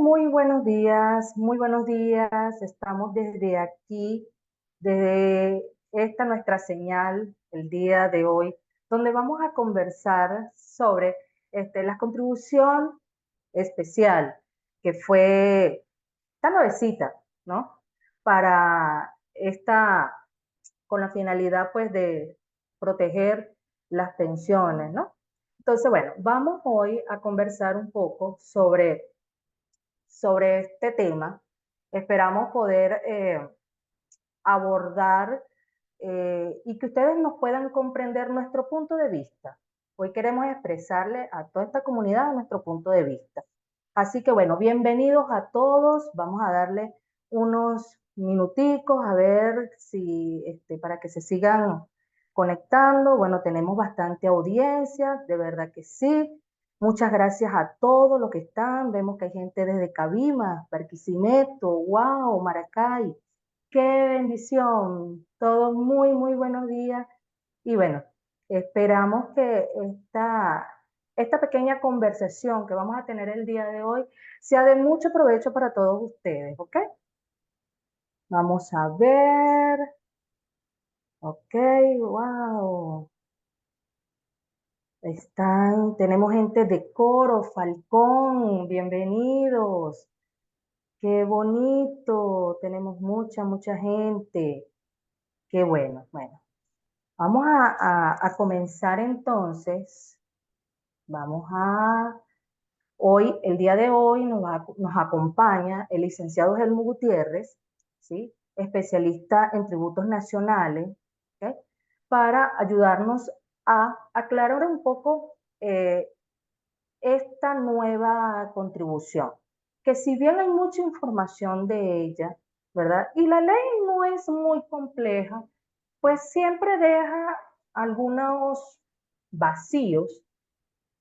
Muy buenos días, muy buenos días. Estamos desde aquí, desde esta nuestra señal, el día de hoy, donde vamos a conversar sobre la contribución especial que fue esta nuevecita, ¿no? Para con la finalidad pues de proteger las pensiones, ¿no? Entonces, bueno, vamos hoy a conversar un poco sobre este tema. Esperamos poder abordar y que ustedes nos puedan comprender nuestro punto de vista. Hoy queremos expresarle a toda esta comunidad nuestro punto de vista. Así que bueno, bienvenidos a todos. Vamos a darle unos minuticos a ver si para que se sigan conectando. Bueno, tenemos bastante audiencia, de verdad que sí. Muchas gracias a todos los que están. Vemos que hay gente desde Cabimas, Barquisimeto, Guau, Maracay. ¡Qué bendición! Todos muy buenos días. Y bueno, esperamos que esta pequeña conversación que vamos a tener el día de hoy sea de mucho provecho para todos ustedes, ¿ok? Vamos a ver. Ok, wow. Tenemos gente de Coro, Falcón, bienvenidos. Qué bonito, tenemos mucha gente. Qué bueno, bueno. Vamos a comenzar entonces. El día de hoy nos acompaña el licenciado Helmut Gutiérrez, ¿sí? Especialista en tributos nacionales, ¿ok? Para ayudarnos a aclarar un poco esta nueva contribución, que si bien hay mucha información de ella, ¿verdad? Y la ley no es muy compleja, pues siempre deja algunos vacíos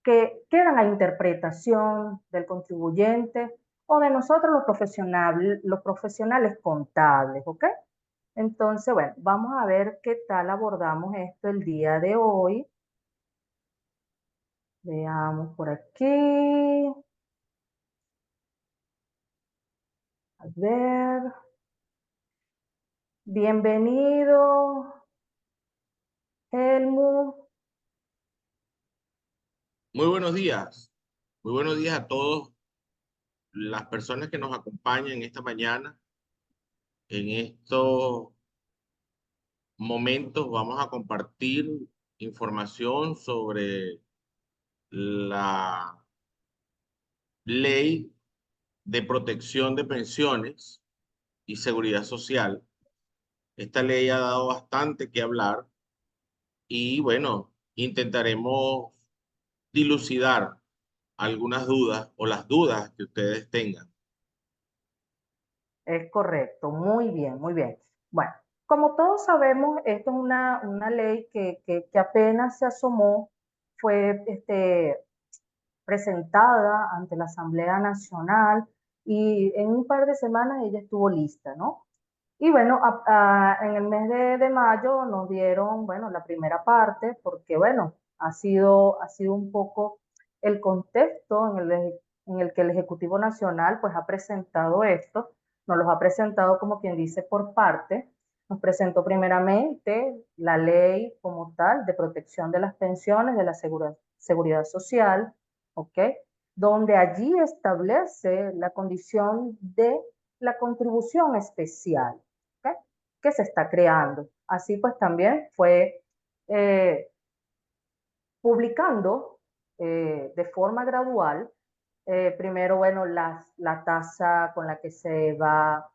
que quedan a interpretación del contribuyente o de nosotros los profesionales contables, ¿ok? Entonces, bueno, vamos a ver qué tal abordamos esto el día de hoy. Veamos por aquí. A ver. Bienvenido, Helmut. Muy buenos días a todos las personas que nos acompañan esta mañana. En estos momentos vamos a compartir información sobre la ley de protección de pensiones y seguridad social. Esta ley ha dado bastante que hablar y bueno, intentaremos dilucidar algunas dudas o las dudas que ustedes tengan. Es correcto, muy bien, muy bien. Bueno, como todos sabemos, esto es una ley que apenas se asomó, fue presentada ante la Asamblea Nacional y en un par de semanas ella estuvo lista, ¿no? Y bueno, en el mes de mayo nos dieron, bueno, la primera parte, porque bueno, ha sido un poco el contexto en el que el Ejecutivo Nacional pues ha presentado esto, nos los ha presentado como quien dice por parte, nos presentó primeramente la ley como tal de protección de las pensiones de la seguridad social, ¿ok? Donde allí establece la condición de la contribución especial, ¿okay? Que se está creando. Así pues también fue eh, publicando de forma gradual, primero, bueno, la tasa con la que se va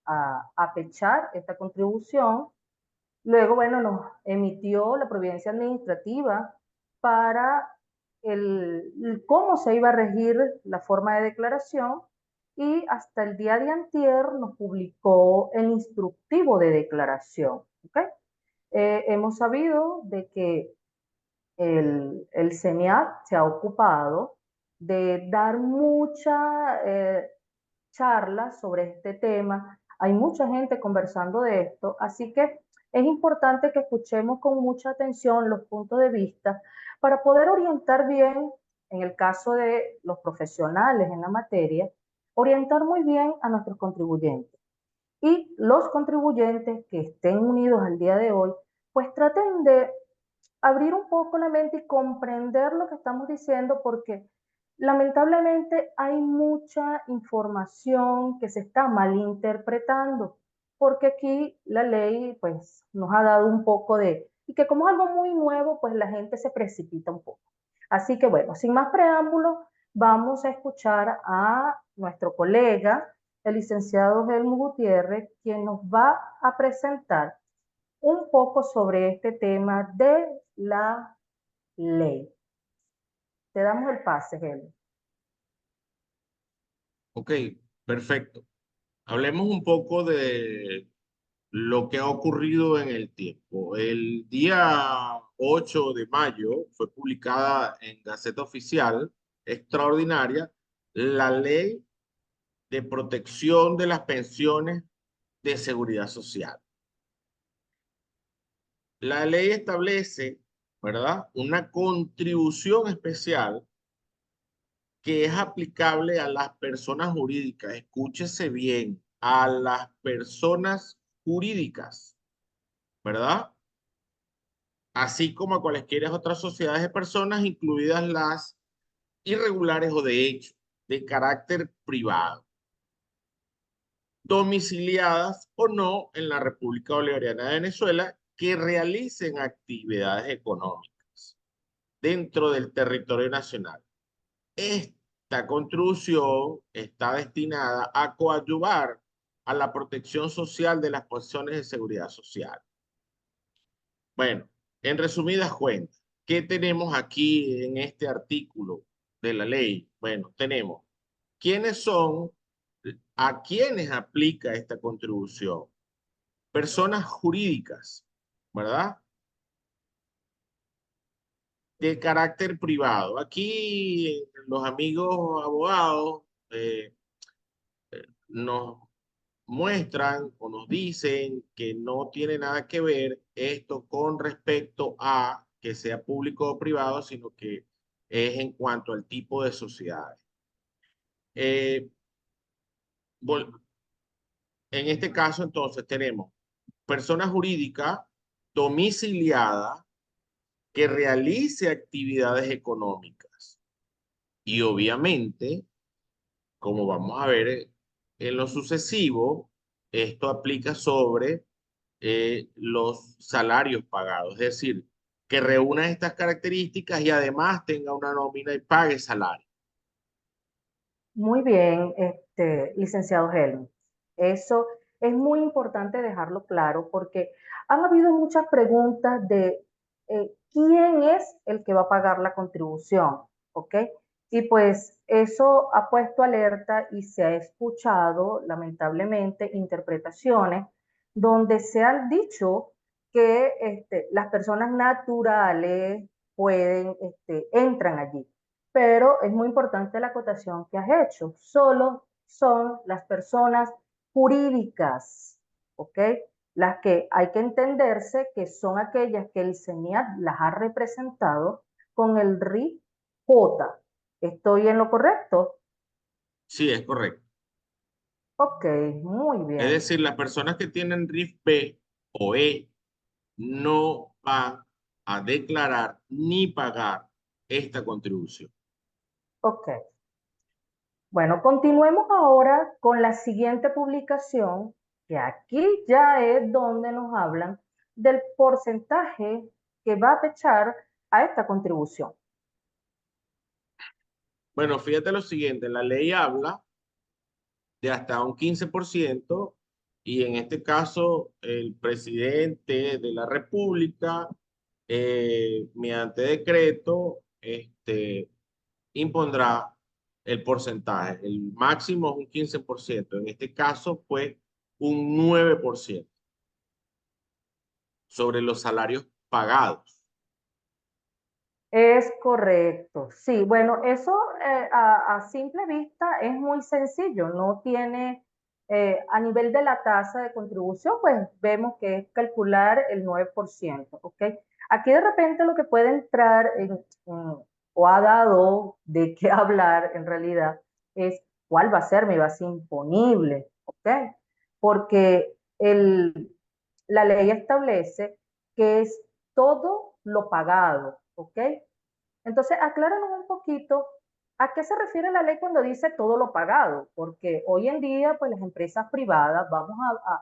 a pechar esta contribución. Luego, bueno, nos emitió la providencia administrativa para cómo se iba a regir la forma de declaración y hasta el día de antier nos publicó el instructivo de declaración. ¿Okay? Hemos sabido de que el CENIAT se ha ocupado de dar mucha charla sobre este tema. Hay mucha gente conversando de esto, así que es importante que escuchemos con mucha atención los puntos de vista para poder orientar bien, en el caso de los profesionales en la materia, orientar muy bien a nuestros contribuyentes. Y los contribuyentes que estén unidos al día de hoy, pues traten de abrir un poco la mente y comprender lo que estamos diciendo, porque lamentablemente hay mucha información que se está malinterpretando, porque aquí la ley pues nos ha dado un poco de, y que como es algo muy nuevo, pues la gente se precipita un poco. Así que bueno, sin más preámbulos, vamos a escuchar a nuestro colega, el licenciado Helmut Gutiérrez, quien nos va a presentar un poco sobre este tema de la ley. Te damos el pase, Helmut. Ok, perfecto. Hablemos un poco de lo que ha ocurrido en el tiempo. El día 8 de mayo fue publicada en Gaceta Oficial Extraordinaria la Ley de Protección de las Pensiones de Seguridad Social. La ley establece, ¿verdad?, una contribución especial que es aplicable a las personas jurídicas. Escúchese bien, a las personas jurídicas, ¿verdad? Así como a cualesquiera otras sociedades de personas, incluidas las irregulares o de hecho, de carácter privado, domiciliadas o no en la República Bolivariana de Venezuela, que realicen actividades económicas dentro del territorio nacional. Esta contribución está destinada a coadyuvar a la protección social de las pensiones de seguridad social. Bueno, en resumidas cuentas, ¿qué tenemos aquí en este artículo de la ley? Bueno, tenemos quiénes son, a quiénes aplica esta contribución. Personas jurídicas, ¿verdad? De carácter privado. Aquí los amigos abogados nos muestran o nos dicen que no tiene nada que ver esto con respecto a que sea público o privado, sino que es en cuanto al tipo de sociedades. Eh, en este caso, entonces, tenemos persona jurídica domiciliada que realice actividades económicas. Y obviamente, como vamos a ver en lo sucesivo, esto aplica sobre los salarios pagados, es decir, que reúna estas características y además tenga una nómina y pague salario. Muy bien, licenciado Helmut. Eso es muy importante dejarlo claro porque han habido muchas preguntas de quién es el que va a pagar la contribución, ¿ok? Y pues eso ha puesto alerta y se ha escuchado, lamentablemente, interpretaciones donde se han dicho que las personas naturales pueden, entran allí, pero es muy importante la acotación que has hecho. Solo son las personas jurídicas, ¿ok? Las que hay que entenderse que son aquellas que el CENIAT las ha representado con el RIJ. ¿Estoy en lo correcto? Sí, es correcto. Ok, muy Es bien. decir, las personas que tienen RIF B o E no van a declarar ni pagar esta contribución. Ok. Bueno, continuemos ahora con la siguiente publicación, que aquí ya es donde nos hablan del porcentaje que va a techar a esta contribución. Bueno, fíjate lo siguiente, la ley habla de hasta un 15% y en este caso el presidente de la República, mediante decreto, impondrá el porcentaje. El máximo es un 15%. En este caso fue un 9% sobre los salarios pagados. Es correcto, sí. Bueno, eso a simple vista es muy sencillo, no tiene, a nivel de la tasa de contribución, pues vemos que es calcular el 9%, ¿ok? Aquí de repente lo que puede entrar o ha dado de qué hablar en realidad es ¿Cuál va a ser mi base imponible? ¿Ok? Porque la ley establece que es todo lo pagado, ¿ok? Entonces, acláranos un poquito a qué se refiere la ley cuando dice todo lo pagado, porque hoy en día, pues las empresas privadas, vamos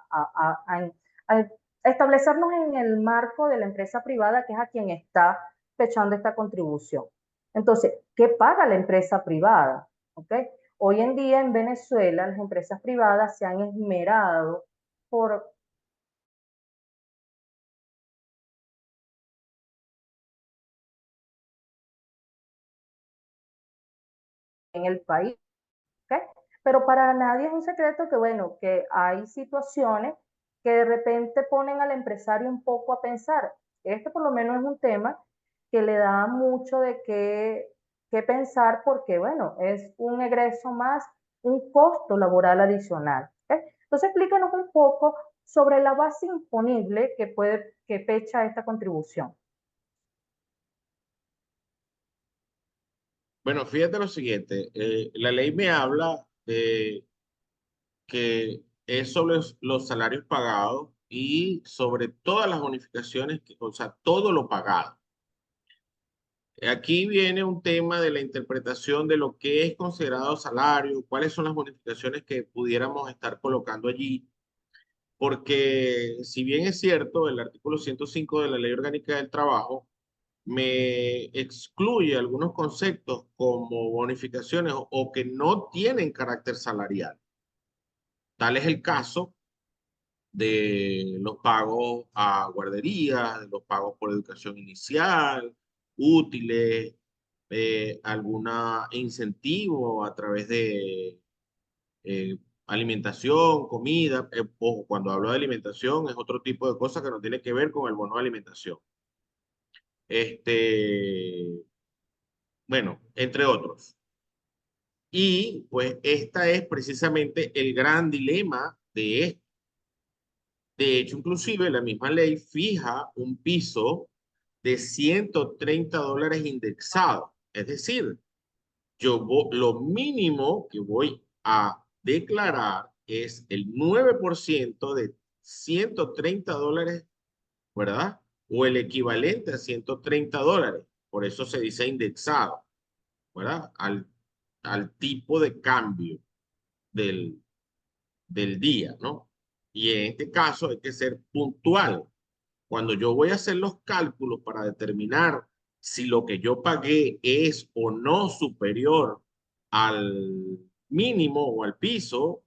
a establecernos en el marco de la empresa privada, que es a quien está fechando esta contribución. Entonces, ¿qué paga la empresa privada? ¿Ok? Hoy en día en Venezuela, las empresas privadas se han esmerado por en el país. ¿Okay? Pero para nadie es un secreto que, bueno, que hay situaciones que de repente ponen al empresario un poco a pensar. Este por lo menos es un tema que le da mucho de qué pensar porque, bueno, es un egreso más, un costo laboral adicional. ¿Okay? Entonces, explícanos un poco sobre la base imponible que fecha esta contribución. Bueno, fíjate lo siguiente, la ley me habla de que es sobre los salarios pagados y sobre todas las bonificaciones, o sea, todo lo pagado. Aquí viene un tema de la interpretación de lo que es considerado salario, cuáles son las bonificaciones que pudiéramos estar colocando allí, porque si bien es cierto, el artículo 105 de la Ley Orgánica del Trabajo me excluye algunos conceptos como bonificaciones o que no tienen carácter salarial. Tal es el caso de los pagos a guarderías, de los pagos por educación inicial, útiles, alguna incentivo a través de eh, alimentación, comida. Ojo, cuando hablo de alimentación es otro tipo de cosa que no tiene que ver con el bono de alimentación. Este, bueno, entre otros. Y pues esta es precisamente el gran dilema de esto. De hecho, inclusive la misma ley fija un piso de $130 indexado. Es decir, lo mínimo que voy a declarar es el 9% de $130, ¿verdad? O el equivalente a $130. Por eso se dice indexado, ¿verdad? Al tipo de cambio del, del día, ¿no? Y en este caso hay que ser puntual. Cuando yo voy a hacer los cálculos para determinar si lo que yo pagué es o no superior al mínimo o al piso,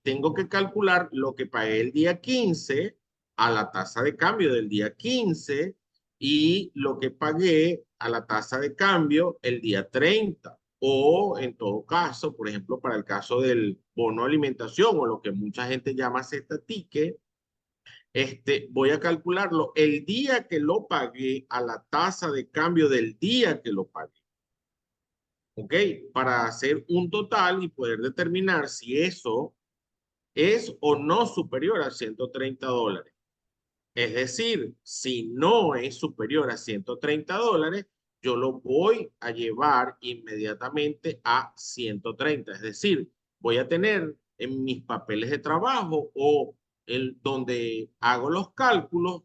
tengo que calcular lo que pagué el día 15 a la tasa de cambio del día 15 y lo que pagué a la tasa de cambio el día 30. O en todo caso, por ejemplo, para el caso del bono alimentación o lo que mucha gente llama cesta ticket, voy a calcularlo el día que lo pagué a la tasa de cambio del día que lo pagué. ¿Ok? Para hacer un total y poder determinar si eso es o no superior a $130. Es decir, si no es superior a $130, yo lo voy a llevar inmediatamente a 130. Es decir, voy a tener en mis papeles de trabajo o donde hago los cálculos.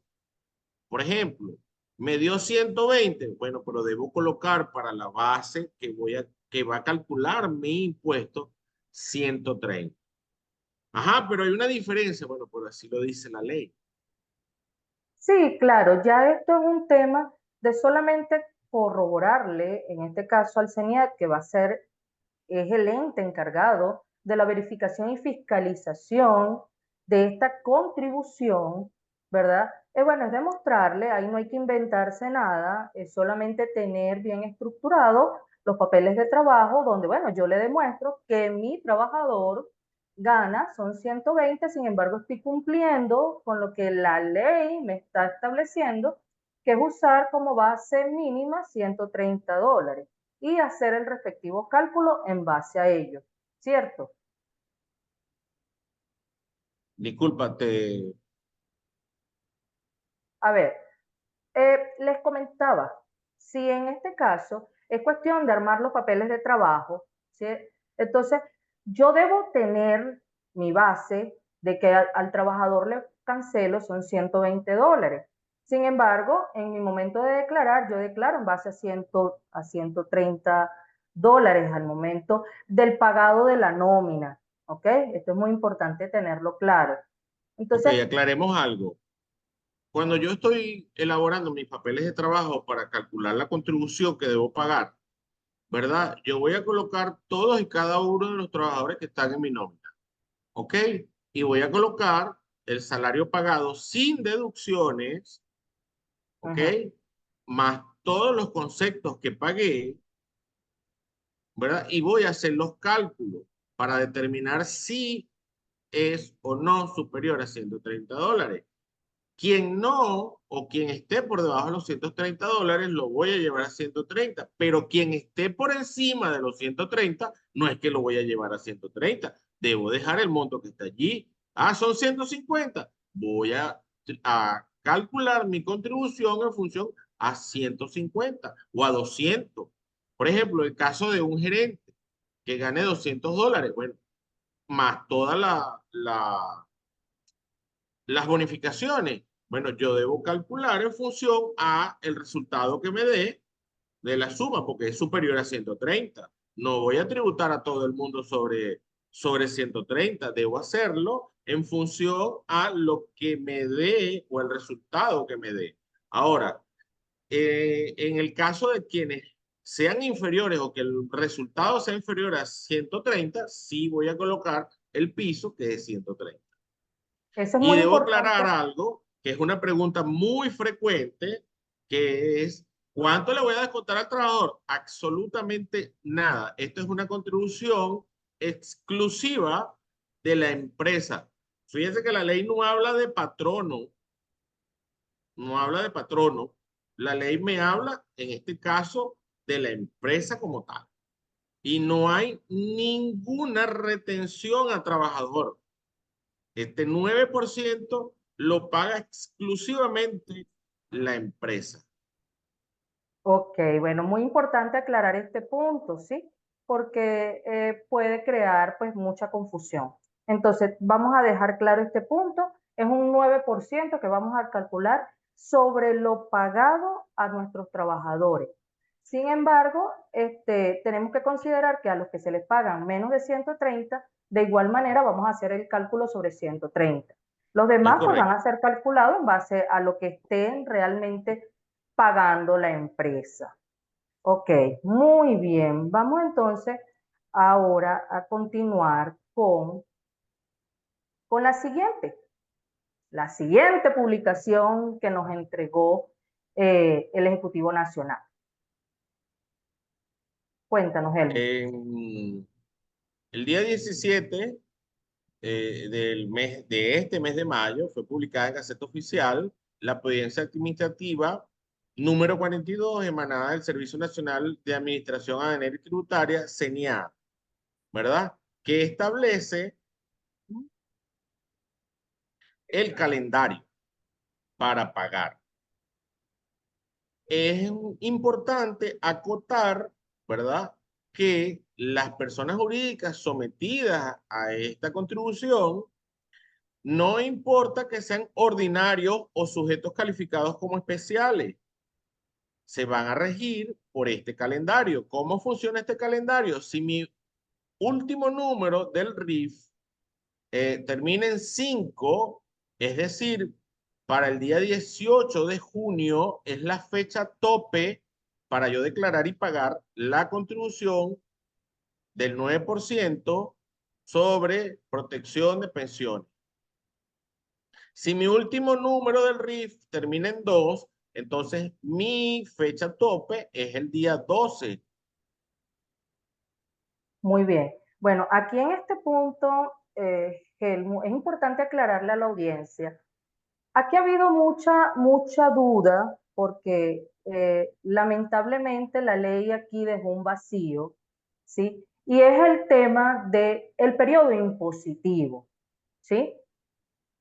Por ejemplo, me dio 120, bueno, pero debo colocar para la base que va a calcular mi impuesto 130. Ajá, pero hay una diferencia, bueno, pero así lo dice la ley. Sí, claro, ya esto es un tema de solamente corroborarle, en este caso al CENIAT, que va a ser, es el ente encargado de la verificación y fiscalización de esta contribución, ¿verdad? Bueno, es demostrarle, ahí no hay que inventarse nada, es solamente tener bien estructurado los papeles de trabajo donde, bueno, yo le demuestro que mi trabajador gana, son 120, sin embargo estoy cumpliendo con lo que la ley me está estableciendo, que es usar como base mínima $130 y hacer el respectivo cálculo en base a ello, ¿cierto? Disculpa, A ver, les comentaba, si en este caso es cuestión de armar los papeles de trabajo, ¿sí? Es Entonces, yo debo tener mi base de que al trabajador le cancelo son $120. Sin embargo, en mi momento de declarar, yo declaro en base a $130 al momento del pagado de la nómina, ¿ok? Esto es muy importante tenerlo claro. Ok, Entonces, aclaremos algo. Cuando yo estoy elaborando mis papeles de trabajo para calcular la contribución que debo pagar, ¿verdad? Yo voy a colocar todos y cada uno de los trabajadores que están en mi nómina, ¿ok? Y voy a colocar el salario pagado sin deducciones, ¿ok? ujú, Más todos los conceptos que pagué, ¿verdad? Y voy a hacer los cálculos para determinar si es o no superior a $130. Quien no o quien esté por debajo de los $130 lo voy a llevar a 130, pero quien esté por encima de los 130 no es que lo voy a llevar a 130. Debo dejar el monto que está allí. Ah, son 150. Voy a calcular mi contribución en función a 150 o a 200. Por ejemplo, el caso de un gerente que gane $200, bueno, más todas las bonificaciones. Bueno, yo debo calcular en función a el resultado que me dé de la suma, porque es superior a 130. No voy a tributar a todo el mundo sobre 130. Debo hacerlo en función a lo que me dé o el resultado que me dé. Ahora, en el caso de quienes sean inferiores o que el resultado sea inferior a 130, sí voy a colocar el piso que es 130. eso es Y muy debo importante. aclarar algo, que es una pregunta muy frecuente, que es, ¿cuánto le voy a descontar al trabajador? Absolutamente nada. Esto es una contribución exclusiva de la empresa. Fíjense que la ley no habla de patrono, no habla de patrono. La ley me habla, en este caso, de la empresa como tal. Y no hay ninguna retención al trabajador. Este 9% lo paga exclusivamente la empresa. Ok, bueno, muy importante aclarar este punto, ¿sí? Porque puede crear pues mucha confusión. Entonces, vamos a dejar claro este punto. Es un 9% que vamos a calcular sobre lo pagado a nuestros trabajadores. Sin embargo, tenemos que considerar que a los que se les pagan menos de 130, de igual manera vamos a hacer el cálculo sobre 130. Los Es demás pues van correcto. a ser calculados en base a lo que estén realmente pagando la empresa. Ok, muy bien. Vamos entonces ahora a continuar con la siguiente publicación que nos entregó el Ejecutivo Nacional. Cuéntanos, Helmut. En el día 17 de este mes de mayo fue publicada en Gaceta Oficial la Providencia Administrativa número 42 emanada del Servicio Nacional de Administración Aduanera y Tributaria, CENIA, ¿verdad? Que establece el calendario para pagar. Es importante acotar, ¿verdad?, que las personas jurídicas sometidas a esta contribución, no importa que sean ordinarios o sujetos calificados como especiales, se van a regir por este calendario. ¿Cómo funciona este calendario? Si mi último número del RIF termina en 5, es decir, para el día 18 de junio es la fecha tope para yo declarar y pagar la contribución del 9% sobre protección de pensiones. Si mi último número del RIF termina en 2, entonces mi fecha tope es el día 12. Muy bien. Bueno, aquí en este punto, Helmut, es importante aclararle a la audiencia. Aquí ha habido mucha duda porque lamentablemente la ley aquí dejó un vacío, ¿sí? Y es el tema del periodo impositivo, ¿sí?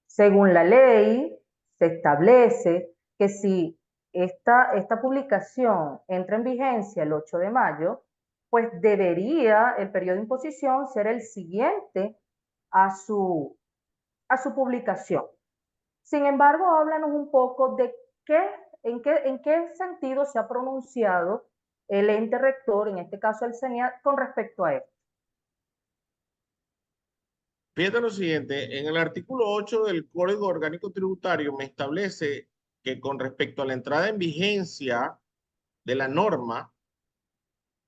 Según la ley, se establece que si esta publicación entra en vigencia el 8 de mayo, pues debería el periodo de imposición ser el siguiente a su, a su publicación. Sin embargo, háblanos un poco de en qué sentido se ha pronunciado el ente rector, en este caso el CENIAT, con respecto a esto. Fíjate lo siguiente, en el artículo 8 del Código Orgánico Tributario me establece que con respecto a la entrada en vigencia de la norma,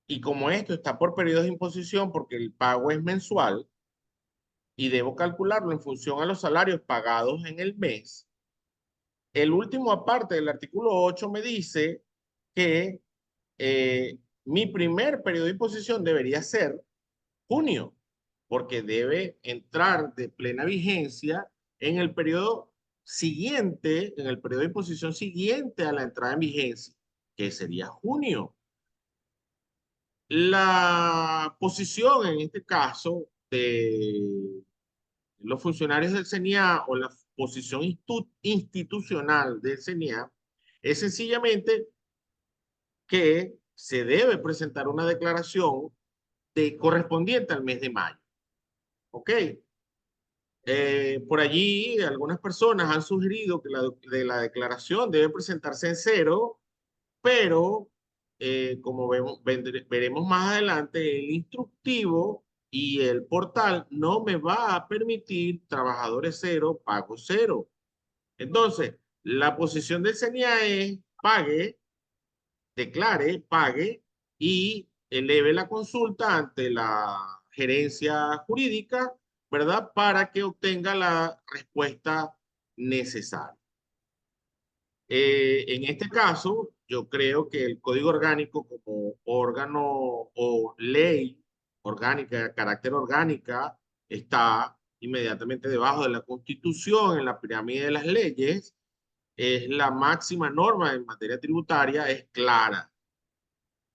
y como esto está por periodos de imposición porque el pago es mensual y debo calcularlo en función a los salarios pagados en el mes, el último aparte del artículo 8 me dice que mi primer periodo de imposición debería ser junio, porque debe entrar de plena vigencia en el periodo siguiente, en el periodo de imposición siguiente a la entrada en vigencia, que sería junio. La posición en este caso de los funcionarios del CENIA o la posición institucional del CENIA es sencillamente que se debe presentar una declaración correspondiente al mes de mayo. ¿Ok? Por allí algunas personas han sugerido que la declaración debe presentarse en cero, pero como veremos más adelante, el instructivo y el portal no me va a permitir trabajadores cero, pago cero. Entonces, la posición del CENIA es pague, declare, pague y eleve la consulta ante la gerencia jurídica, ¿verdad? Para que obtenga la respuesta necesaria. En este caso, yo creo que el Código Orgánico como órgano o ley orgánica, de carácter orgánica, está inmediatamente debajo de la Constitución, en la pirámide de las leyes, es la máxima norma en materia tributaria, es clara.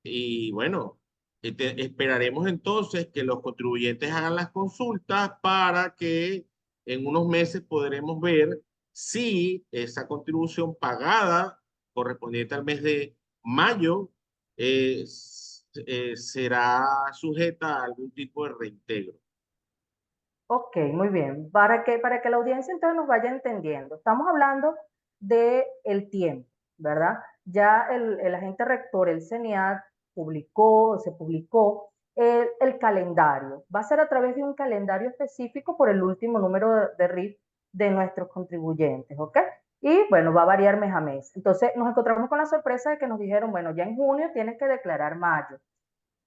Y bueno, esperaremos entonces que los contribuyentes hagan las consultas para que en unos meses podremos ver si esa contribución pagada correspondiente al mes de mayo será sujeta a algún tipo de reintegro. Ok, muy bien. Para que la audiencia entonces nos vaya entendiendo. Estamos hablando de el tiempo, ¿verdad? Ya el agente rector, el CENIAT, se publicó el calendario. Va a ser a través de un calendario específico por el último número de RIF de nuestros contribuyentes, ¿ok? Y bueno, va a variar mes a mes. Entonces nos encontramos con la sorpresa de que nos dijeron, bueno, ya en junio tienes que declarar mayo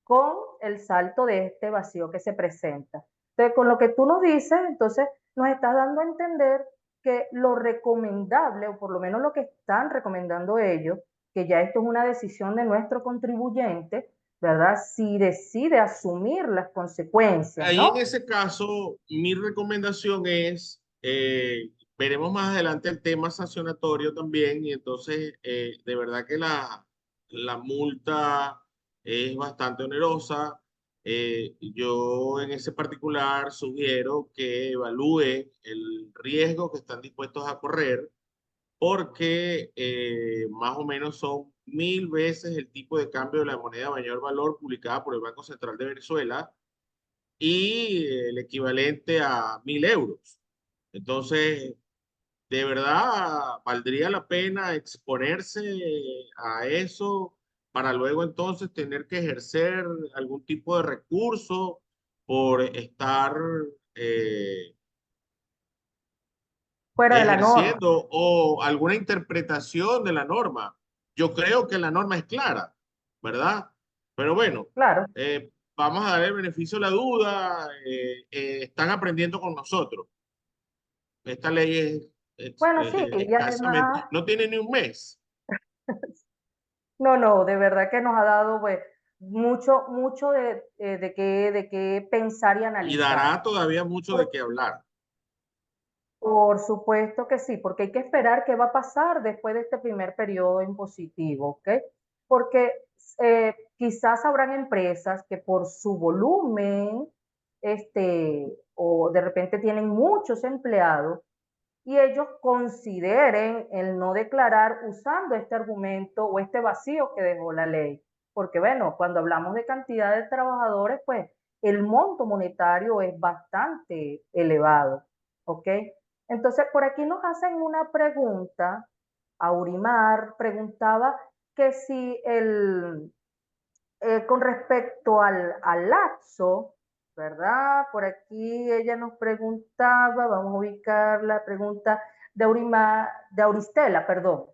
con el salto de este vacío que se presenta. Entonces, con lo que tú nos dices, entonces nos estás dando a entender que lo recomendable, o por lo menos lo que están recomendando ellos, que ya esto es una decisión de nuestro contribuyente, ¿verdad? Si decide asumir las consecuencias, Ahí en ¿no? ese caso, mi recomendación es, veremos más adelante el tema sancionatorio también, y entonces de verdad que la multa es bastante onerosa. Yo en ese particular sugiero que evalúe el riesgo que están dispuestos a correr, porque más o menos son 1000 veces el tipo de cambio de la moneda de mayor valor publicada por el Banco Central de Venezuela y el equivalente a 1000 euros. Entonces, de verdad, valdría la pena exponerse a eso para luego entonces tener que ejercer algún tipo de recurso por estar eh, Fuera de la norma, ejerciendo o alguna interpretación de la norma. Yo creo que la norma es clara, ¿verdad? Pero bueno, claro. vamos a dar el beneficio de la duda, están aprendiendo con nosotros. Esta ley Bueno, sí, y escasamente, además, no tiene ni un mes no, no, de verdad que nos ha dado pues, mucho de qué pensar y y analizar. dará todavía mucho de qué hablar. Por supuesto que sí, porque hay que esperar qué va a pasar después de este primer periodo impositivo, ¿ok? Porque quizás habrán empresas que por su volumen, o de repente tienen muchos empleados y ellos consideren el no declarar usando este argumento o este vacío que dejó la ley. porque bueno, cuando hablamos de cantidad de trabajadores, pues el monto monetario es bastante elevado, ¿ok? Entonces, por aquí nos hacen una pregunta, Aurimar preguntaba que si con respecto al lapso, ¿verdad? Por aquí ella nos preguntaba, vamos a ubicar la pregunta de Auristela, perdón.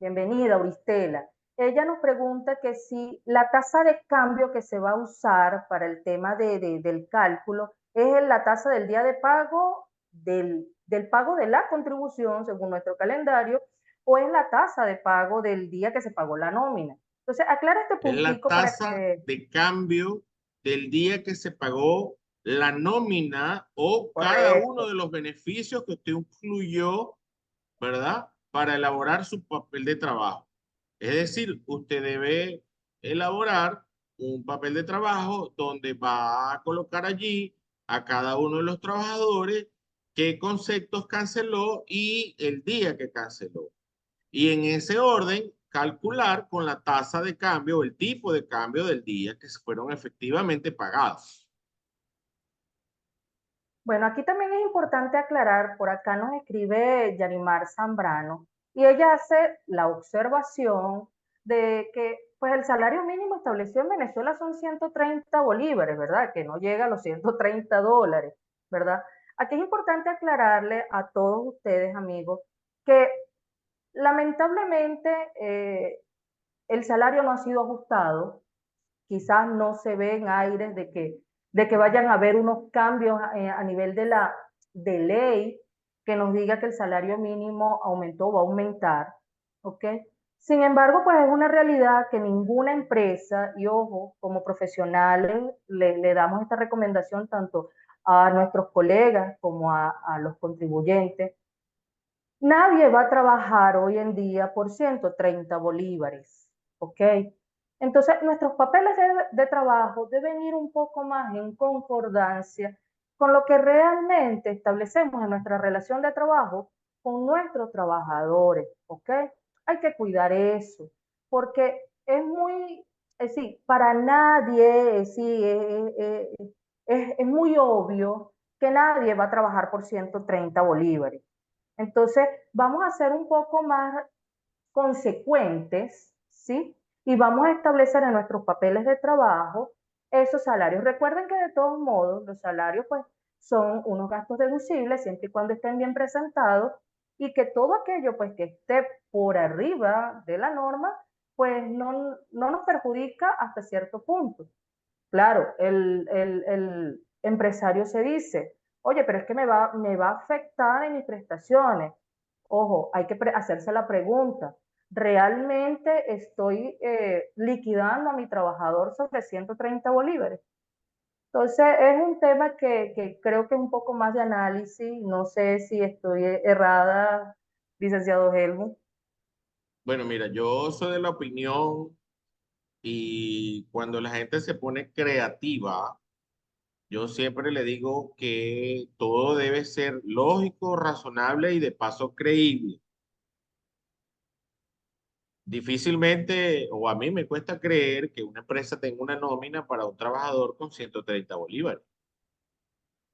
Bienvenida, Auristela. Ella nos pregunta que si la tasa de cambio que se va a usar para el tema del cálculo es la tasa del día de pago, del pago de la contribución según nuestro calendario, o es la tasa de pago del día que se pagó la nómina. Entonces, aclara este Es la puntico para tasa que... de cambio del día que se pagó la nómina o cada uno Correcto. de los beneficios que usted incluyó, ¿verdad? Para elaborar su papel de trabajo. Es decir, usted debe elaborar un papel de trabajo donde va a colocar allí a cada uno de los trabajadores qué conceptos canceló y el día que canceló. Y en ese orden, calcular con la tasa de cambio o el tipo de cambio del día que fueron efectivamente pagados. Bueno, aquí también es importante aclarar, por acá nos escribe Yanimar Zambrano, y ella hace la observación de que pues el salario mínimo establecido en Venezuela son 130 bolívares, ¿verdad? Que no llega a los 130 dólares, ¿verdad? Aquí es importante aclararle a todos ustedes, amigos, que lamentablemente el salario no ha sido ajustado, quizás no se ven aires de que vayan a haber unos cambios a nivel de ley que nos diga que el salario mínimo aumentó o va a aumentar, ¿ok? Sin embargo, pues es una realidad que ninguna empresa, y ojo, como profesionales le damos esta recomendación tanto a nuestros colegas como a los contribuyentes, nadie va a trabajar hoy en día por 130 bolívares, ¿ok? Entonces, nuestros papeles de trabajo deben ir un poco más en concordancia con lo que realmente establecemos en nuestra relación de trabajo con nuestros trabajadores, ¿ok? Hay que cuidar eso, porque es muy, es decir, para nadie, es muy obvio que nadie va a trabajar por 130 bolívares. Entonces, vamos a ser un poco más consecuentes, ¿sí? Y vamos a establecer en nuestros papeles de trabajo esos salarios. Recuerden que de todos modos los salarios pues son unos gastos deducibles siempre y cuando estén bien presentados y que todo aquello pues que esté por arriba de la norma pues no nos perjudica hasta cierto punto. Claro, el empresario se dice, oye, pero es que me va a afectar en mis prestaciones. Ojo, hay que hacerse la pregunta, ¿realmente estoy liquidando a mi trabajador sobre 130 bolívares? Entonces, es un tema que creo que es un poco más de análisis. No sé si estoy errada, licenciado Helmut. Bueno, mira, yo soy de la opinión y cuando la gente se pone creativa, yo siempre le digo que todo debe ser lógico, razonable y de paso creíble. Difícilmente, o a mí me cuesta creer que una empresa tenga una nómina para un trabajador con 130 bolívares,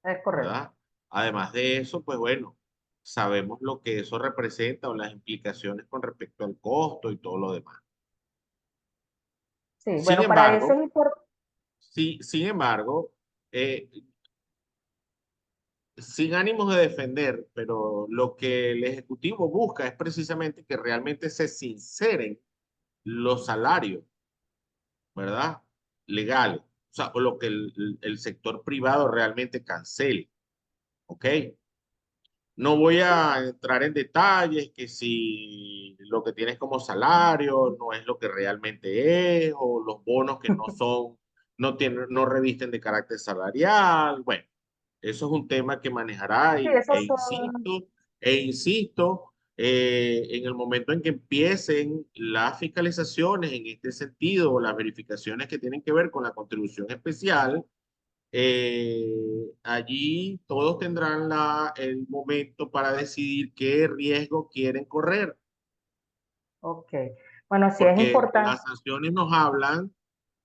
Es correcto. ¿verdad? Además de eso, pues bueno, sabemos lo que eso representa o las implicaciones con respecto al costo y todo lo demás. Sí, Sin bueno, para eso es embargo, importante. sí, sin embargo, eh, sin ánimos de defender, pero lo que el Ejecutivo busca es precisamente que realmente se sinceren los salarios, ¿verdad? Legales, o sea, o lo que el sector privado realmente cancele, ¿ok? No voy a entrar en detalles que si lo que tienes como salario no es lo que realmente es, o los bonos que no son, no tienen, no revisten de carácter salarial. Bueno, eso es un tema que manejará Sí, e esos son... insisto, en el momento en que empiecen las fiscalizaciones en este sentido, o las verificaciones que tienen que ver con la contribución especial, allí todos tendrán el momento para decidir qué riesgo quieren correr, Ok. Bueno, sí es porque importante. las sanciones nos hablan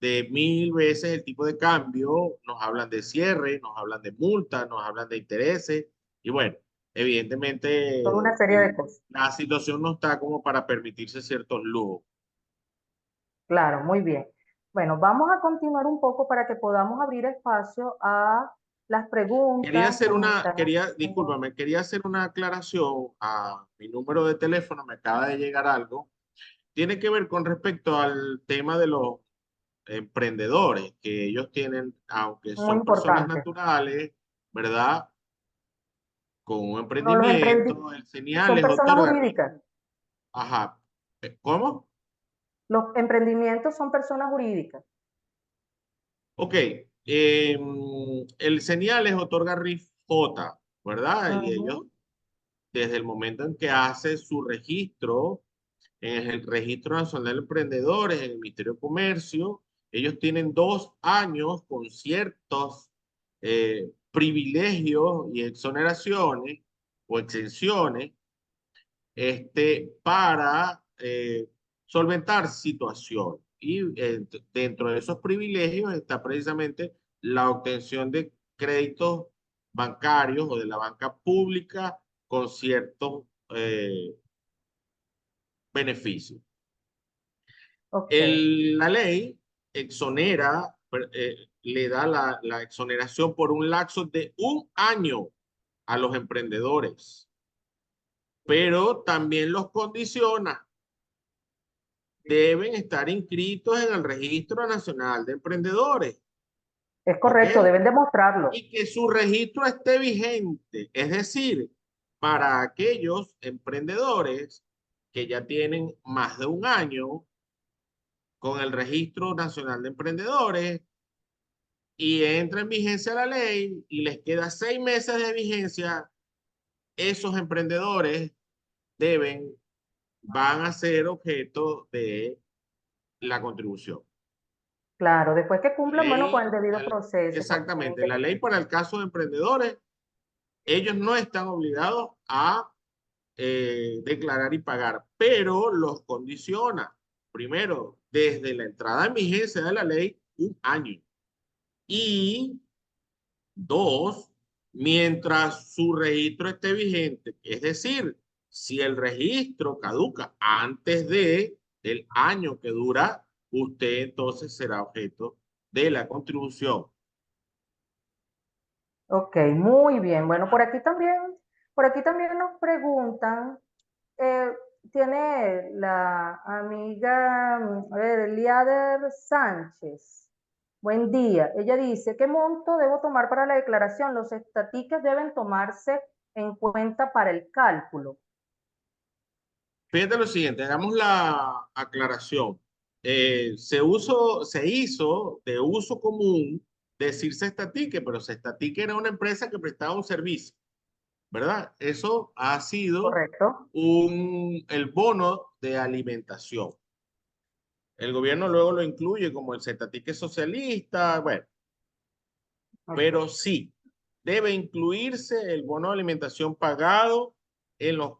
de 1000 veces el tipo de cambio, nos hablan de cierre, nos hablan de multa, nos hablan de intereses, y bueno, Toda evidentemente una serie de cosas. la situación no está como para permitirse ciertos lujos. Claro, muy bien. Bueno, vamos a continuar un poco para que podamos abrir espacio a las Quería preguntas hacer que nos una, están haciendo. discúlpame, quería hacer una aclaración a mi número de teléfono, me acaba de llegar algo. Tiene que ver con respecto al tema de los emprendedores, que ellos tienen, aunque Muy son personas importante. naturales, ¿verdad? Con un No, los emprendimiento, el CENIAL son les personas otorga, jurídicas. ajá, ¿cómo? Los emprendimientos son personas jurídicas. Ok, el CENIAL les otorga RIF J, ¿verdad? Y ellos, Ujú. desde el momento en que hace su registro, en el Registro Nacional de Emprendedores, en el Ministerio de Comercio, ellos tienen 2 años con ciertos privilegios y exoneraciones o exenciones para solventar situaciones. Y dentro de esos privilegios está precisamente la obtención de créditos bancarios o de la banca pública con ciertos beneficios. Ok, La ley exonera, le da la exoneración por un lapso de 1 año a los emprendedores, pero también los condiciona. Deben estar inscritos en el Registro Nacional de Emprendedores, es ¿ok? correcto, deben demostrarlo. Y que su registro esté vigente, es decir, para aquellos emprendedores que ya tienen más de 1 año con el Registro Nacional de Emprendedores y entra en vigencia la ley y les queda 6 meses de vigencia, esos emprendedores deben, van a ser objeto de la contribución. Claro, después que cumplan, bueno, con el Ley, debido proceso, porque tienen exactamente, que la ley para el caso de emprendedores, ellos no están obligados a declarar y pagar, pero los condiciona. Primero, desde la entrada en vigencia de la ley, 1 año. Y dos, mientras su registro esté vigente, es decir, si el registro caduca antes del año que dura, usted entonces será objeto de la contribución. Ok, muy bien. Bueno, por aquí también nos preguntan, eh, tiene la amiga, a ver, Liader Sánchez. Buen día. Ella dice, ¿qué monto debo tomar para la declaración? Los estatiques deben tomarse en cuenta para el cálculo. Fíjate lo siguiente, hagamos la aclaración. Se hizo de uso común decir Cestatique, pero Cestatique era una empresa que prestaba un servicio, ¿verdad? Eso ha sido ¿Correcto? el bono de alimentación. El gobierno luego lo incluye como el Cestatique socialista, bueno, Ok. pero sí, debe incluirse el bono de alimentación pagado en los...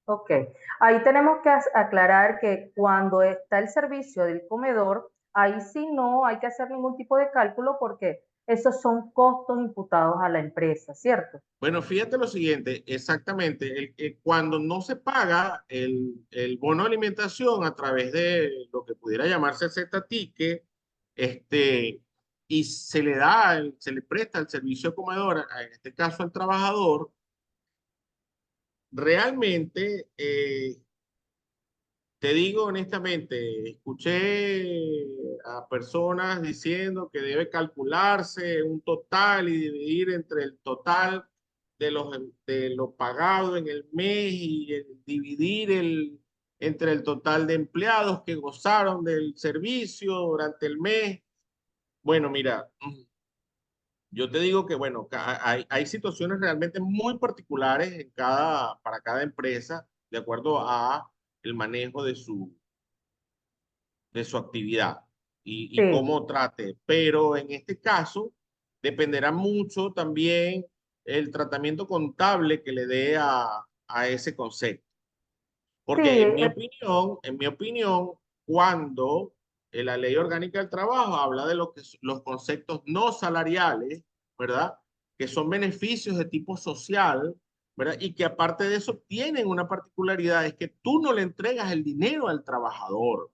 Ok, ahí tenemos que aclarar que cuando está el servicio del comedor, ahí sí no hay que hacer ningún tipo de cálculo porque esos son costos imputados a la empresa, ¿cierto? Bueno, fíjate lo siguiente, exactamente, cuando no se paga el bono de alimentación a través de lo que pudiera llamarse el Z-Ticket, y se le da, se le presta el servicio comedor, en este caso al trabajador, realmente, te digo honestamente, escuché a personas diciendo que debe calcularse un total y dividir entre el total de lo pagado en el mes y dividir entre el total de empleados que gozaron del servicio durante el mes. Bueno, mira, yo te digo que, bueno, hay situaciones realmente muy particulares para cada empresa, de acuerdo a el manejo de su actividad y Sí, cómo trate. Pero en este caso, dependerá mucho también el tratamiento contable que le dé a ese concepto. sí, Porque en mi opinión, cuando la Ley Orgánica del Trabajo habla de lo que, los conceptos no salariales, ¿verdad? Que son beneficios de tipo social, ¿verdad? Y que aparte de eso tienen una particularidad, es que tú no le entregas el dinero al trabajador.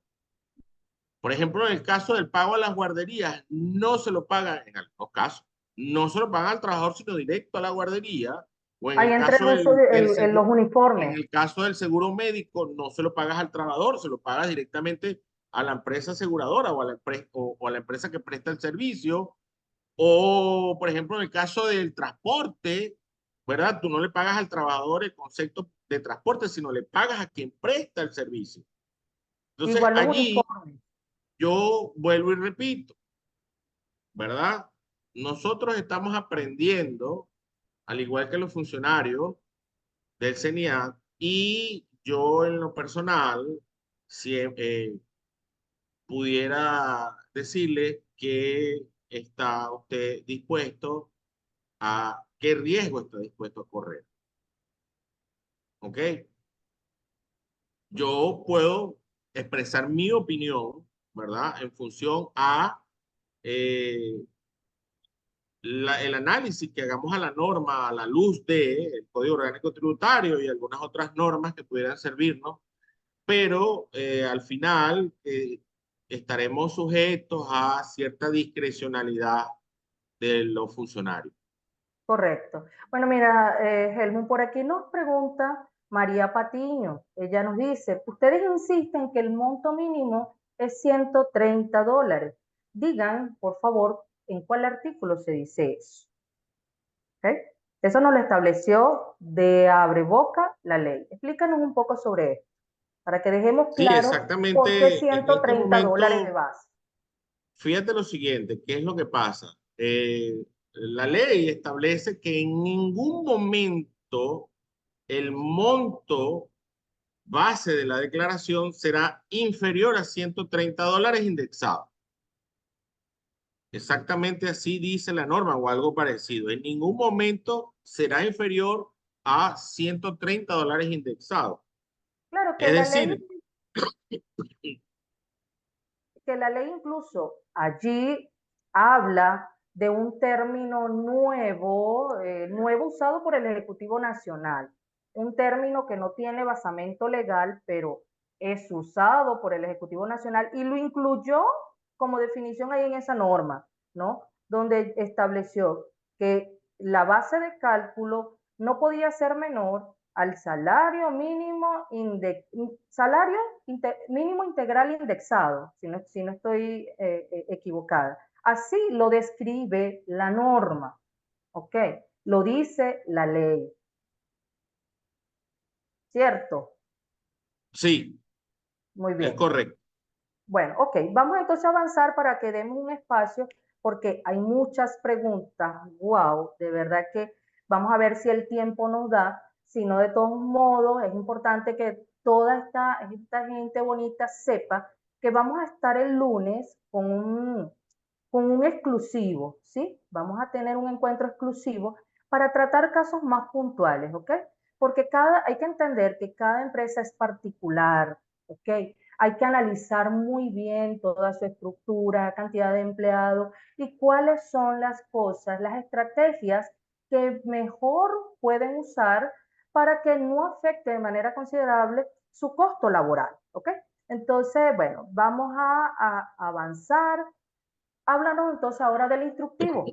Por ejemplo, en el caso del pago a las guarderías, no se lo pagan, en algunos casos, no se lo pagan al trabajador, sino directo a la guardería. O en Ahí el entra caso el uso del en los seguro, en uniformes. el caso del seguro médico, no se lo pagas al trabajador, se lo pagas directamente a la empresa aseguradora o a o a la empresa que presta el servicio. O, por ejemplo, en el caso del transporte, ¿verdad? Tú no le pagas al trabajador el concepto de transporte, sino le pagas a quien presta el servicio. Entonces, Igual los allí uniformes. yo vuelvo y repito, ¿verdad? Nosotros estamos aprendiendo, al igual que los funcionarios del CENIAT, y yo en lo personal, si pudiera decirle que está usted dispuesto a qué riesgo está dispuesto a correr, ¿ok? Yo puedo expresar mi opinión, ¿verdad? En función a eh, el análisis que hagamos a la norma a la luz del Código Orgánico Tributario y algunas otras normas que pudieran servirnos, pero al final estaremos sujetos a cierta discrecionalidad de los funcionarios. Correcto. Bueno, mira, Helmut, por aquí nos pregunta María Patiño. Ella nos dice, ustedes insisten que el monto mínimo es $130. Digan, por favor, en cuál artículo se dice eso. ¿Ok? Eso nos lo estableció de abre boca la ley. Explícanos un poco sobre esto, para que dejemos Sí, claro por qué exactamente. En este $130 de momento, base. fíjate lo siguiente, ¿qué es lo que pasa? La ley establece que en ningún momento el monto base de la declaración será inferior a $130 indexado. Exactamente así dice la norma o algo parecido. En ningún momento será inferior a $130 indexado. Claro Es decir, que la ley incluso allí habla de un término nuevo, nuevo usado por el Ejecutivo Nacional, un término que no tiene basamento legal, pero es usado por el Ejecutivo Nacional y lo incluyó como definición ahí en esa norma, ¿no? Donde estableció que la base de cálculo no podía ser menor al salario mínimo, salario mínimo integral indexado, si no estoy equivocada. Así lo describe la norma, ¿ok? Lo dice la ley, ¿cierto? sí, Muy es bien. correcto. Bueno, ok, vamos entonces a avanzar para que demos un espacio porque hay muchas preguntas. Wow, de verdad que vamos a ver si el tiempo nos da. Si no, de todos modos, es importante que toda esta gente bonita sepa que vamos a estar el lunes con un exclusivo, ¿sí? Vamos a tener un encuentro exclusivo para tratar casos más puntuales, ¿ok? Porque hay que entender que cada empresa es particular, ¿ok? Hay que analizar muy bien toda su estructura, cantidad de empleados y cuáles son las cosas, las estrategias que mejor pueden usar para que no afecte de manera considerable su costo laboral, ¿ok? Entonces, bueno, vamos a avanzar. Háblanos entonces ahora del instructivo.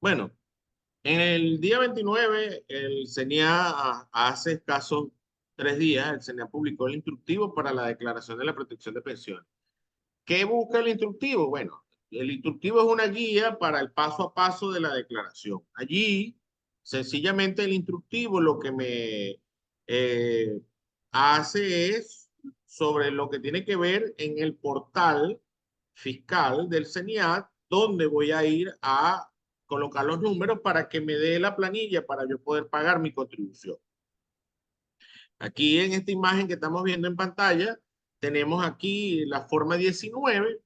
Bueno, en el día 29, el CENIA, hace escasos 3 días, el CENIA publicó el instructivo para la declaración de la protección de pensiones. ¿Qué busca el instructivo? Bueno, el instructivo es una guía para el paso a paso de la declaración. Allí, sencillamente el instructivo lo que me hace es sobre lo que tiene que ver en el portal fiscal del CENIAT, donde voy a ir a colocar los números para que me dé la planilla para yo poder pagar mi contribución. Aquí en esta imagen que estamos viendo en pantalla, tenemos aquí la forma 19,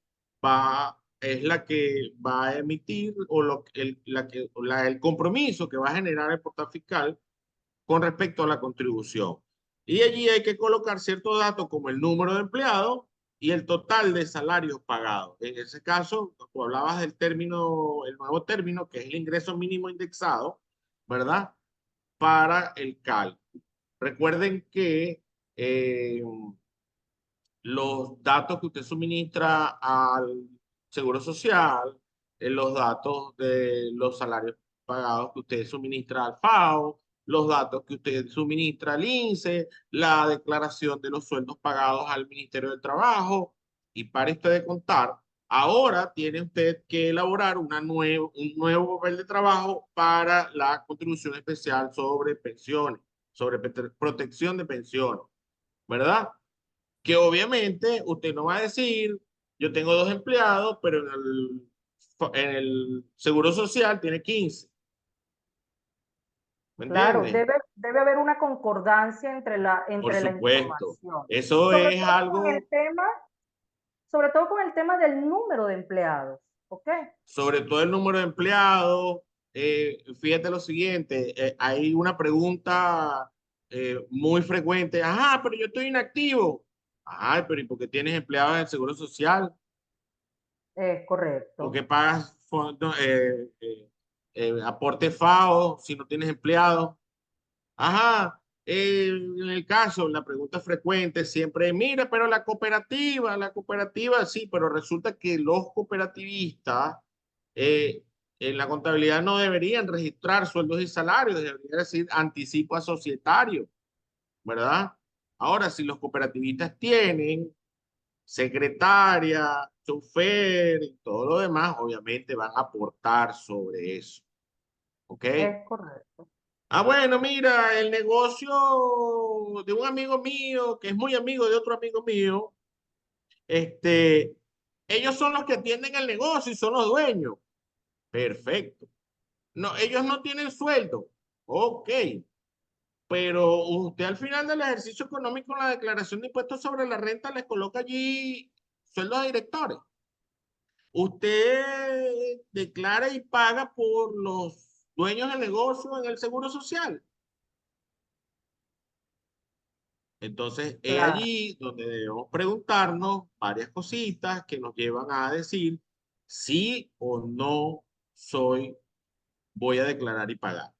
es la que va a emitir o el compromiso que va a generar el portal fiscal con respecto a la contribución. Y allí hay que colocar ciertos datos como el número de empleados y el total de salarios pagados. En ese caso, tú hablabas del término, el nuevo término, que es el ingreso mínimo indexado, ¿verdad? Para el cálculo. Recuerden que los datos que usted suministra al Seguro Social, los datos de los salarios pagados que usted suministra al FAO, los datos que usted suministra al INSEE, la declaración de los sueldos pagados al Ministerio del Trabajo, y para usted de contar, ahora tiene usted que elaborar un nuevo papel de trabajo para la contribución especial sobre pensiones, sobre protección de pensiones, ¿verdad? Que obviamente usted no va a decir, yo tengo 2 empleados, pero en el Seguro Social tiene 15. ¿Me Claro, entiende? debe haber una concordancia Por entre la supuesto. información, Eso sobre es todo con algo, el tema, sobre todo con el tema del número de empleados, ¿ok? sobre todo el número de empleados. Fíjate lo siguiente, hay una pregunta muy frecuente. Ajá, pero yo estoy inactivo. Ajá, pero ¿y por qué tienes empleados en el Seguro Social? Es ¿Por qué correcto. pagas aporte FAO si no tienes empleado? Ajá, en el caso, la pregunta frecuente siempre, mira, pero la cooperativa sí, pero resulta que los cooperativistas eh, en la contabilidad no deberían registrar sueldos y salarios, deberían decir anticipo a societario, ¿verdad? Ahora, si los cooperativistas tienen secretaria, chofer y todo lo demás, obviamente van a aportar sobre eso. ¿Ok? Es correcto. Ah, bueno, mira, el negocio de un amigo mío, que es muy amigo de otro amigo mío, este, ellos son los que atienden el negocio y son los dueños. Perfecto. No, ellos no tienen sueldo. Ok. Pero usted al final del ejercicio económico en la declaración de impuestos sobre la renta les coloca allí sueldos a directores. Usted declara y paga por los dueños del negocio en el Seguro Social. Entonces, es Claro. allí donde debemos preguntarnos varias cositas que nos llevan a decir sí o no voy a declarar y pagar.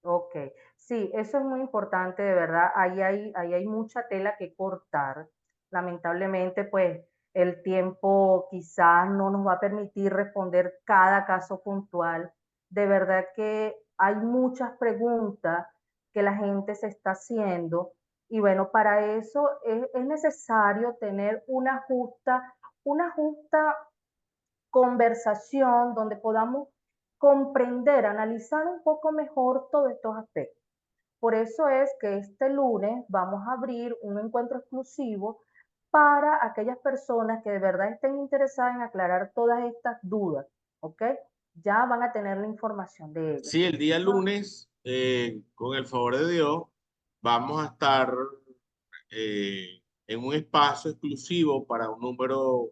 Ok, sí, eso es muy importante, de verdad. Ahí hay mucha tela que cortar. Lamentablemente, pues el tiempo quizás no nos va a permitir responder cada caso puntual. De verdad que hay muchas preguntas que la gente se está haciendo y bueno, para eso es necesario tener una justa conversación donde podamos comprender, analizar un poco mejor todos estos aspectos. Por eso es que este lunes vamos a abrir un encuentro exclusivo para aquellas personas que de verdad estén interesadas en aclarar todas estas dudas, ¿ok? Ya van a tener la información de ellas. Sí, el día lunes, con el favor de Dios, vamos a estar en un espacio exclusivo para un número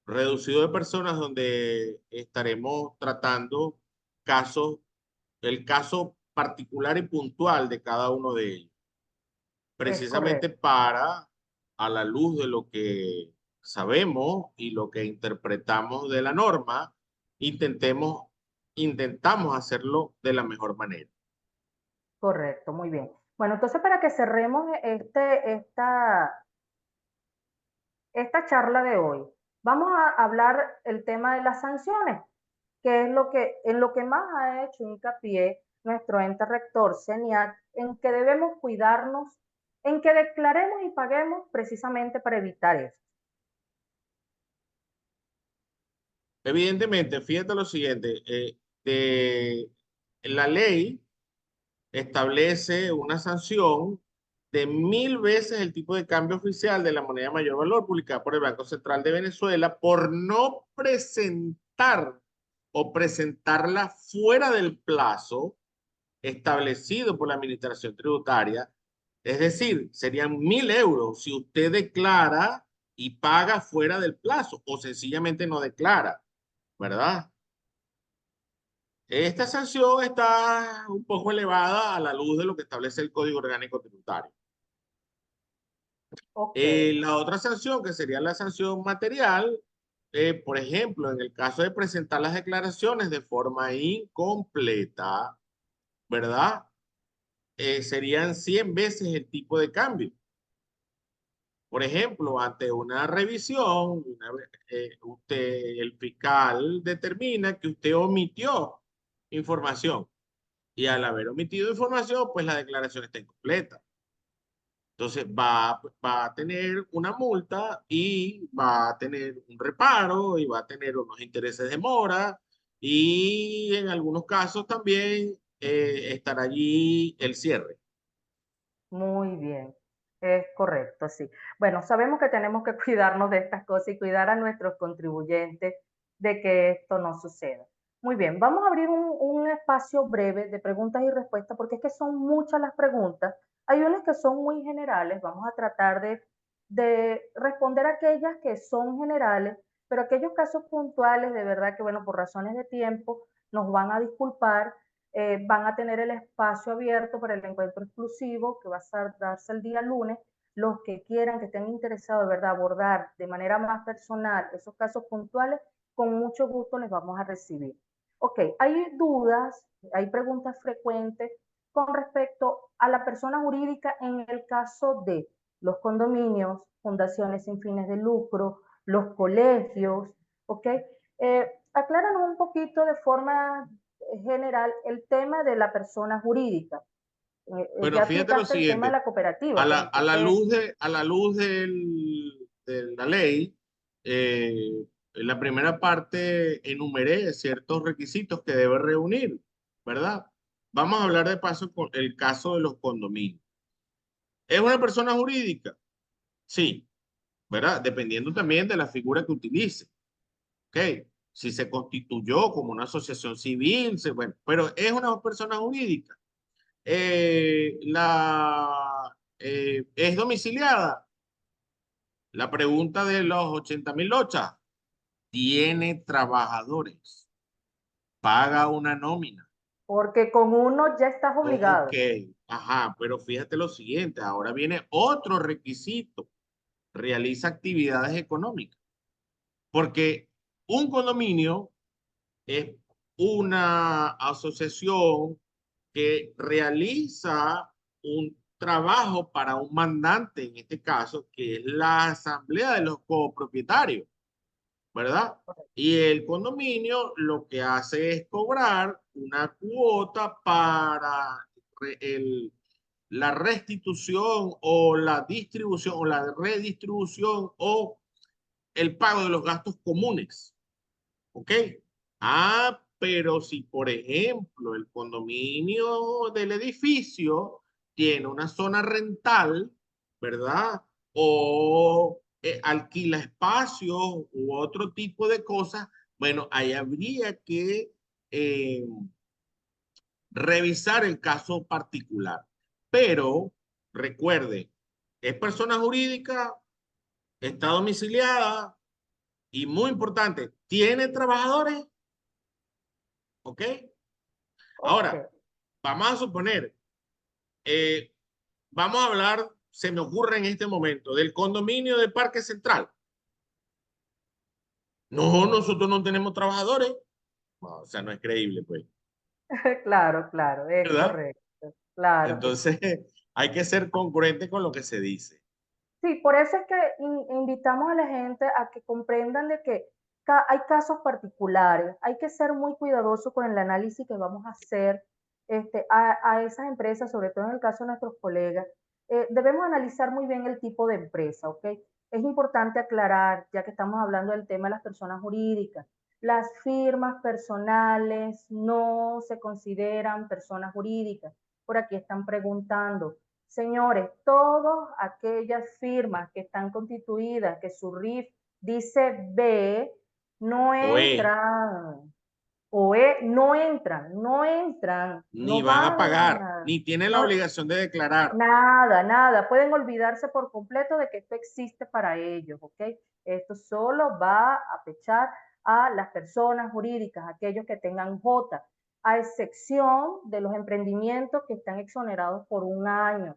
reducido de personas donde estaremos tratando casos, el caso particular y puntual de cada uno de ellos, Es precisamente correcto, para, a la luz de lo que sabemos y lo que interpretamos de la norma, intentemos, intentamos hacerlo de la mejor manera. correcto, muy bien. Bueno, entonces para que cerremos esta charla de hoy, vamos a hablar el tema de las sanciones, que es en lo que más ha hecho hincapié nuestro ente rector, CENIAC, en que debemos cuidarnos, en que declaremos y paguemos precisamente para evitar eso. Evidentemente, fíjate lo siguiente, la ley establece una sanción de 1000 veces el tipo de cambio oficial de la moneda de mayor valor publicada por el Banco Central de Venezuela por no presentar o presentarla fuera del plazo establecido por la Administración Tributaria. Es decir, serían 1000 euros si usted declara y paga fuera del plazo o sencillamente no declara, ¿verdad? Esta sanción está un poco elevada a la luz de lo que establece el Código Orgánico Tributario. Ok, La otra sanción, que sería la sanción material, por ejemplo, en el caso de presentar las declaraciones de forma incompleta, ¿verdad? Serían 100 veces el tipo de cambio. Por ejemplo, ante una revisión, el fiscal determina que usted omitió información y al haber omitido información, pues la declaración está incompleta. Entonces va a tener una multa y va a tener un reparo y va a tener unos intereses de mora y en algunos casos también estará allí el cierre. muy bien. Es correcto, sí. Bueno, sabemos que tenemos que cuidarnos de estas cosas y cuidar a nuestros contribuyentes de que esto no suceda. Muy bien, vamos a abrir un espacio breve de preguntas y respuestas porque es que son muchas las preguntas. Hay unas que son muy generales, vamos a tratar de responder aquellas que son generales, pero aquellos casos puntuales, de verdad que, bueno, por razones de tiempo, nos van a disculpar. Van a tener el espacio abierto para el encuentro exclusivo que va a darse el día lunes. Los que quieran, que estén interesados de verdad abordar de manera más personal esos casos puntuales, con mucho gusto les vamos a recibir. Ok, hay dudas, hay preguntas frecuentes con respecto a la persona jurídica en el caso de los condominios, fundaciones sin fines de lucro, los colegios, ¿ok? Acláranos un poquito de forma general el tema de la persona jurídica. Bueno, Ya fíjate lo explicaste el tema de siguiente, la cooperativa, pero a la entonces, luz a la luz de la ley, en la primera parte enumeré ciertos requisitos que debe reunir, ¿verdad? Vamos a hablar de paso con el caso de los condominios. ¿Es una persona jurídica? Sí, ¿verdad? Dependiendo también de la figura que utilice, ¿ok? Si se constituyó como una asociación civil, bueno, pero es una persona jurídica. ¿Es domiciliada? La pregunta de los 80.000 lochas. ¿Tiene trabajadores? ¿Paga una nómina? porque con uno ya estás Ok, obligado. ajá, pero fíjate lo siguiente, ahora viene otro requisito. Realiza actividades económicas, porque un condominio es una asociación que realiza un trabajo para un mandante, en este caso, que es la asamblea de los copropietarios, ¿verdad? Y el condominio lo que hace es cobrar una cuota para la restitución o la distribución o la redistribución o el pago de los gastos comunes. ¿Ok? Ah, pero si, por ejemplo, el condominio del edificio tiene una zona rental, ¿verdad? O alquila espacios u otro tipo de cosas, bueno, ahí habría que eh, revisar el caso particular. Pero recuerde, es persona jurídica, está domiciliada y muy importante, ¿tiene trabajadores? ¿Ok? Ok, Ahora, vamos a suponer, eh, vamos a hablar, se me ocurre en este momento, del condominio de Parque Central. No, nosotros no tenemos trabajadores. No, o sea, no es creíble, pues, claro, claro, es ¿verdad? correcto. Claro que sí. Entonces, hay que ser congruente con lo que se dice. Sí, por eso es que invitamos a la gente a que comprendan de que hay casos particulares, hay que ser muy cuidadosos con el análisis que vamos a hacer a esas empresas, sobre todo en el caso de nuestros colegas. Debemos analizar muy bien el tipo de empresa, ¿ok? Es importante aclarar, ya que estamos hablando del tema de las personas jurídicas, las firmas personales no se consideran personas jurídicas. Por aquí están preguntando. Señores, todas aquellas firmas que están constituidas, que su RIF dice B, no Oye, entran, o E, no entran, no entran, ni no van a van, pagar, ni tienen la no, obligación de declarar. nada, nada. Pueden olvidarse por completo de que esto existe para ellos, ¿ok? Esto solo va a pechar a las personas jurídicas, aquellos que tengan J, a excepción de los emprendimientos que están exonerados por un año.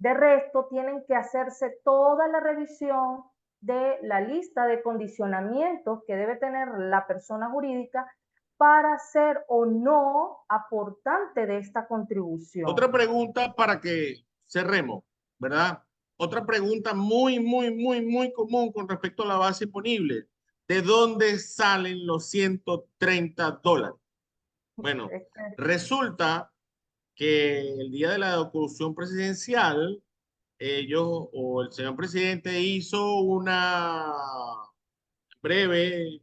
De resto, tienen que hacerse toda la revisión de la lista de condicionamientos que debe tener la persona jurídica para ser o no aportante de esta contribución. Otra pregunta para que cerremos, ¿verdad? Otra pregunta muy común con respecto a la base imponible. ¿De dónde salen los $130? Bueno, resulta que el día de la locución presidencial, ellos o el señor presidente hizo una breve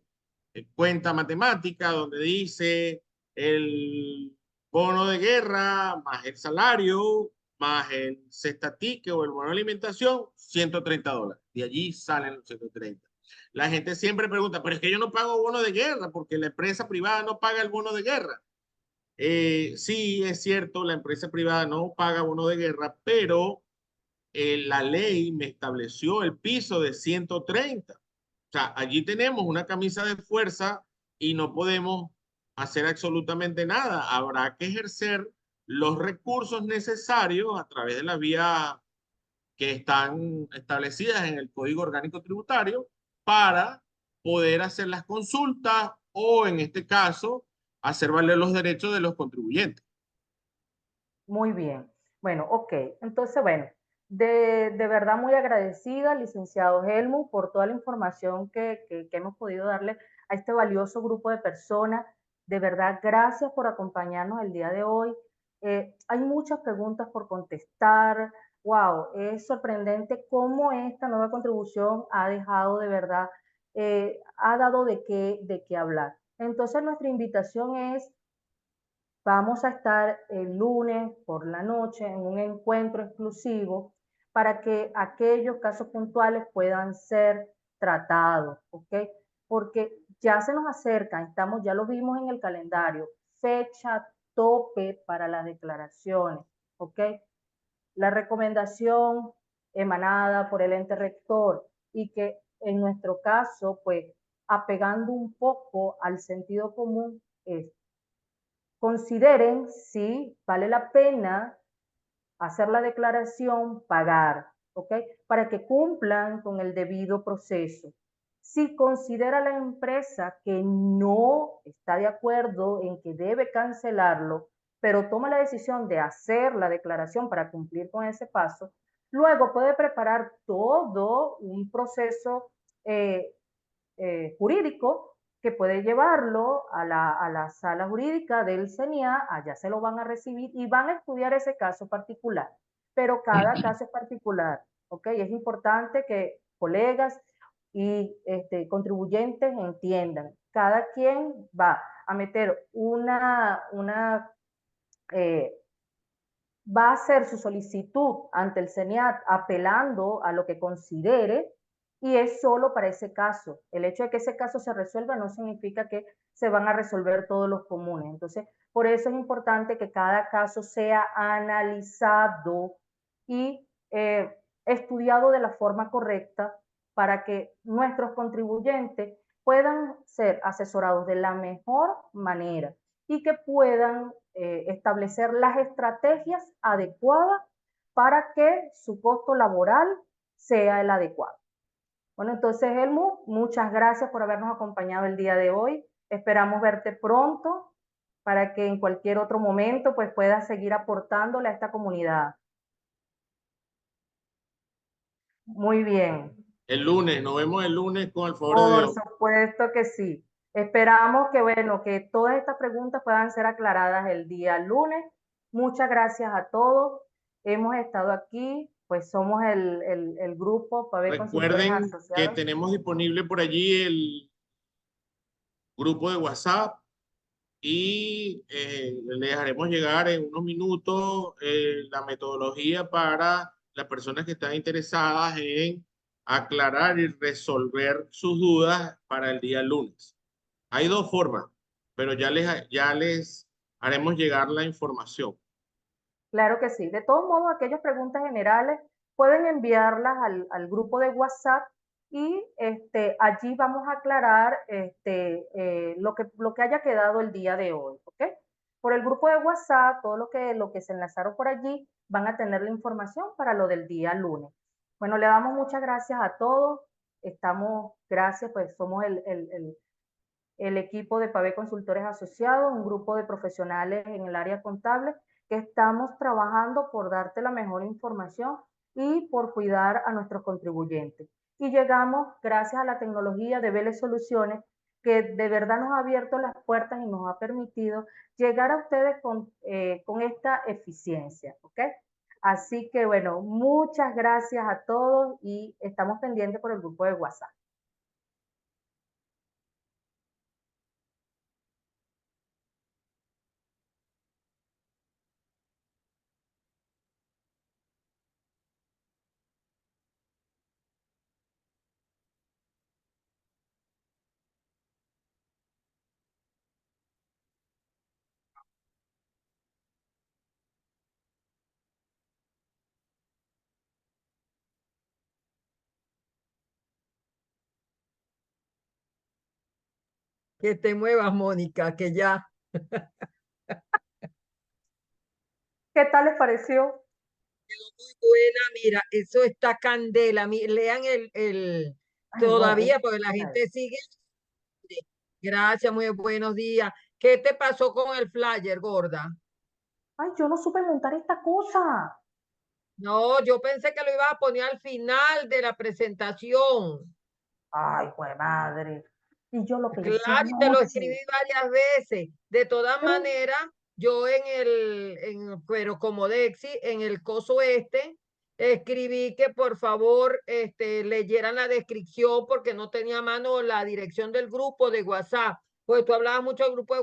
cuenta matemática donde dice el bono de guerra más el salario más el cesta ticket o el bono de alimentación, $130. De allí salen los 130. La gente siempre pregunta, pero es que yo no pago bono de guerra porque la empresa privada no paga el bono de guerra. Sí, es cierto, la empresa privada no paga bono de guerra, pero la ley me estableció el piso de 130. O sea, allí tenemos una camisa de fuerza y no podemos hacer absolutamente nada. Habrá que ejercer los recursos necesarios a través de las vías que están establecidas en el Código Orgánico Tributario para poder hacer las consultas o, en este caso, hacer valer los derechos de los contribuyentes. Muy bien. Bueno, ok. Entonces, bueno, de verdad muy agradecida, licenciado Helmut, por toda la información que hemos podido darle a este valioso grupo de personas. De verdad, gracias por acompañarnos el día de hoy. Hay muchas preguntas por contestar. Wow, es sorprendente cómo esta nueva contribución ha dejado de verdad, ha dado de qué hablar. Entonces, nuestra invitación es: vamos a estar el lunes por la noche en un encuentro exclusivo para que aquellos casos puntuales puedan ser tratados, ¿ok? Porque ya se nos acerca, estamos, ya lo vimos en el calendario, fecha tope para las declaraciones, ¿ok? La recomendación emanada por el ente rector y que en nuestro caso, pues, apegando un poco al sentido común, es: consideren si vale la pena hacer la declaración, pagar, ¿ok? Para que cumplan con el debido proceso. Si considera la empresa que no está de acuerdo en que debe cancelarlo, pero toma la decisión de hacer la declaración para cumplir con ese paso, luego puede preparar todo un proceso eh, jurídico que puede llevarlo a la sala jurídica del CENIA, allá se lo van a recibir y van a estudiar ese caso particular, pero cada caso es particular, ¿ok? Es importante que colegas y contribuyentes entiendan, cada quien va a meter eh, va a hacer su solicitud ante el CENIAT apelando a lo que considere y es solo para ese caso. El hecho de que ese caso se resuelva no significa que se van a resolver todos los comunes. Entonces, por eso es importante que cada caso sea analizado y estudiado de la forma correcta para que nuestros contribuyentes puedan ser asesorados de la mejor manera y que puedan establecer las estrategias adecuadas para que su costo laboral sea el adecuado. Bueno, entonces, Helmut, muchas gracias por habernos acompañado el día de hoy. Esperamos verte pronto para que en cualquier otro momento pues puedas seguir aportándole a esta comunidad. Muy bien. El lunes, nos vemos el lunes con el favor de Por Dios. supuesto que sí. Esperamos que, bueno, que todas estas preguntas puedan ser aclaradas el día lunes. Muchas gracias a todos. Hemos estado aquí, pues somos el grupo Pavé Consultores Recuerden que Asociados. tenemos disponible por allí el grupo de WhatsApp y le dejaremos llegar en unos minutos la metodología para las personas que están interesadas en aclarar y resolver sus dudas para el día lunes. Hay dos formas, pero ya les haremos llegar la información. Claro que sí. De todos modos, aquellas preguntas generales pueden enviarlas al grupo de WhatsApp y allí vamos a aclarar lo que haya quedado el día de hoy. ¿Ok? por el grupo de WhatsApp, todo lo que se enlazaron por allí, van a tener la información para lo del día lunes. Bueno, le damos muchas gracias a todos. Gracias, pues somos el equipo de Pavé Consultores Asociados, un grupo de profesionales en el área contable que estamos trabajando por darte la mejor información y por cuidar a nuestros contribuyentes. Y llegamos, gracias a la tecnología de Vélez Soluciones, que de verdad nos ha abierto las puertas y nos ha permitido llegar a ustedes con esta eficiencia, ¿ok? Así que bueno, muchas gracias a todos y estamos pendientes por el grupo de WhatsApp. Que te muevas, Mónica, que ya. ¿Qué tal les pareció? Muy buena, mira, eso está candela. Lean Ay, no, todavía, porque la gente sigue. Gracias, muy buenos días. ¿Qué te pasó con el flyer, gorda? ay, yo no supe montar esta cosa. No, yo pensé que lo iba a poner al final de la presentación. Ay, pues madre. Y yo lo pensé Claro, y te lo anoche. escribí varias veces. De todas Pero, maneras, yo pero como Dexi, en el coso escribí que por favor leyeran la descripción porque no tenía a mano la dirección del grupo de WhatsApp. Pues tú hablabas mucho del grupo de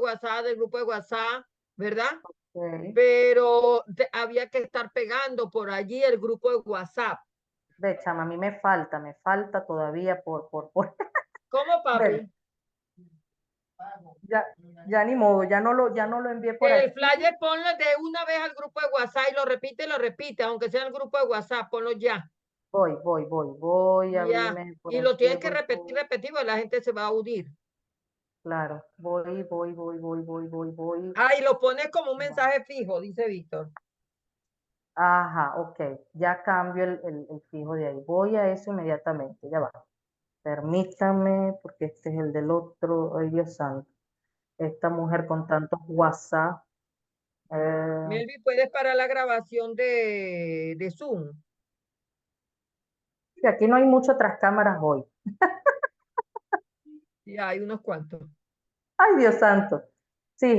WhatsApp, ¿verdad? ok. Pero había que estar pegando por allí el grupo de WhatsApp. De chama, a mí me falta todavía ¿Cómo, Bueno, papi? ya, ya ni modo, ya no lo envié por El aquí. flyer ponlo de una vez al grupo de WhatsApp y lo repite, aunque sea el grupo de WhatsApp, ponlo ya. Voy a Ya. abrirme por Y lo aquí, tienes que repetir, porque la gente se va a unir. Claro, voy. Ah, y lo pones como un mensaje fijo, dice Víctor. Ajá, ok, ya cambio el fijo de ahí. Voy a eso inmediatamente, ya va. Permítanme, porque este es el del otro, ay Dios santo. Esta mujer con tantos WhatsApp. Eh, Melvi, ¿puedes parar la grabación de Zoom? y aquí no hay mucho tras cámaras hoy. Ya, hay unos cuantos. Ay, Dios santo. Sí,